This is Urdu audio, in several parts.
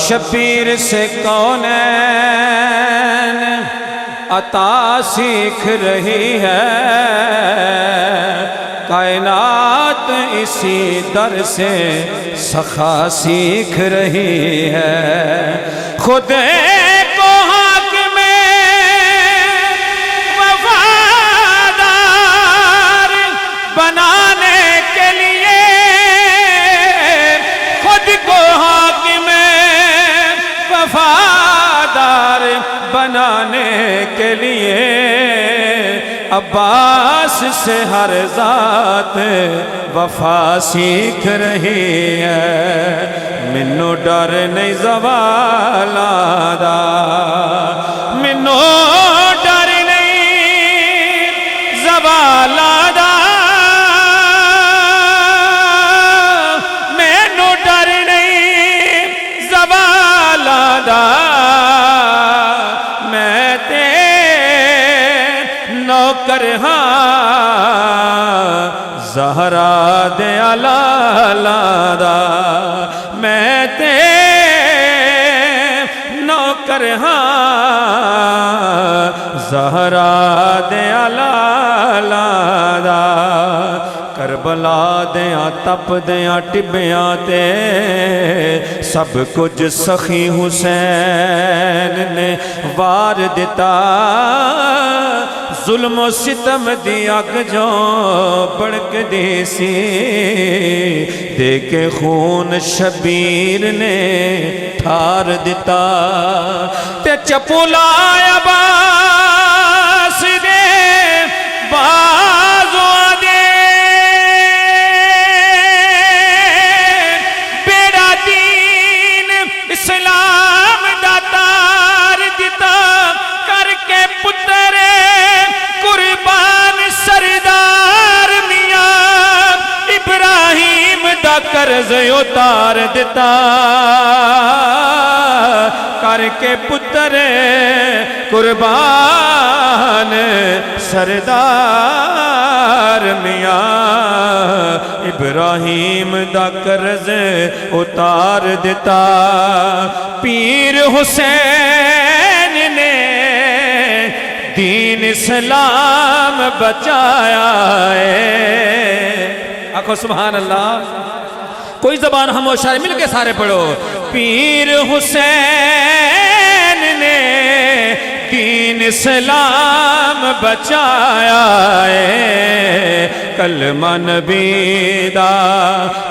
شبیر سے کونین عطا سیکھ رہی ہے، کائنات اسی در سے سخا سیکھ رہی ہے۔ خود کو حاکم وفادار بنانے کے لیے، خود کو حاکم وفادار بنانے کے لیے، عباس سے ہر ذات وفا سیکھ رہی ہے۔ مینوں ڈر نہیں زوالاں دا، مینوں ڈر نہیں زوالاں دا، مینوں ڈر نہیں زوالاں دا، میں تے نوکر ہاں زہرا دے لالا دا، میں تے نوکر ہاں زہرا دے لالا دا۔ کربلا دیاں تپ دیاں ٹبیاں تے سب کچھ سخی حسین نے وار دتا، ظلم و ستم دی اگ جو بڑک دی سی، دے کے خون شبیر نے ٹھار دتا، تے چپولا عباس دے بازواں دے بیڑا دین اسلام دا تار دتا، کر کے پتر قربان سردار میاں ابراہیم دا قرض اتار دتا، کر کے پتر قربان سردار میاں ابراہیم دا قرض اتار دتا۔ پیر حسین نے دین اسلام بچایا ہے۔ آکھو سبحان اللہ، کوئی زبان خاموش ہے، مل کے سارے پڑھو۔ پیر حسین نے دین اسلام بچایا ہے، کلمہ نبی دا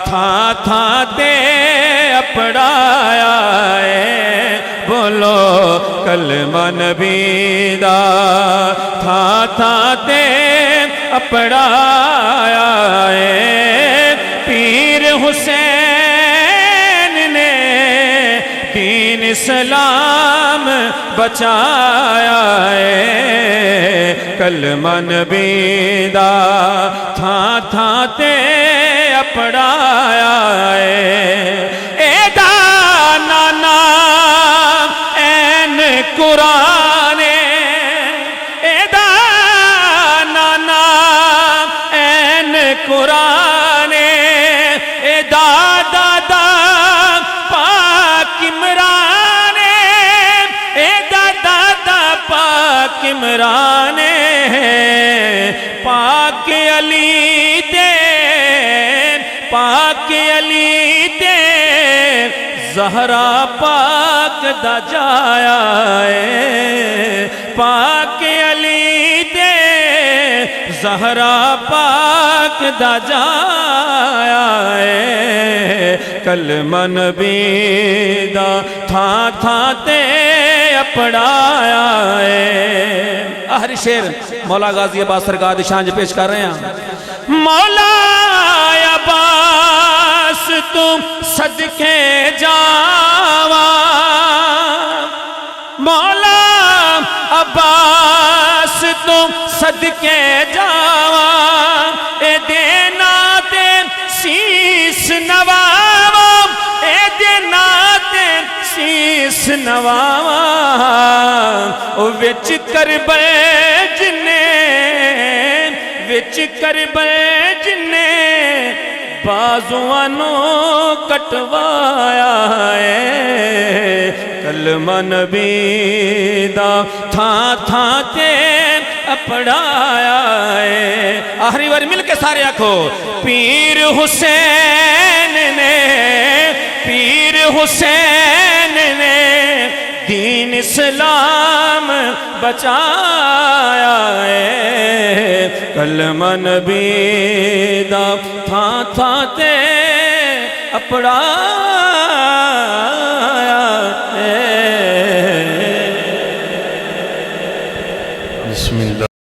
تھا تھا تے اپڑایا ہے، بولو کلمہ نبی دا تھا تھا تے اپڑایا ہے۔ پیر حسین نے دین اسلام بچایا ہے، کلمہ نبی دا تھا تھا تے اپڑایا ہے۔ اے دا نانا این قرآن، اے دا نانا این قرآن، اے دا دادا پاک عمران، اے دا دادا پاک عمران، پاک علی دے پاک علی دے زہرا پاک دا جایا ہے، پاک علی دے زہرا پاک دا جایا ہے، کلمہ نبی دا تھا تھا تے اپڑایا ہے۔ آخری شعر مولا غازی عباس سرکار دی شان پیش کر رہے ہیں۔ مولا عباس تم صدقے جاواں، مولا عباس تم صدقے جاواں، اے دینا تے سیس نواواں، اے دینا تے سیس نواواں، او وچ کربل جنے، وچ کربل جنے بازوانوں کٹوایا ہے۔ کلمہ نبی دا تھا تھا تے اپڑایا ہے۔ آخری بار مل کے سارے آکھو، پیر حسین نے دین اسلام بچایا ہے، کلمہ نبی دا تھا تے اپڑایا ہے۔ بسم اللہ۔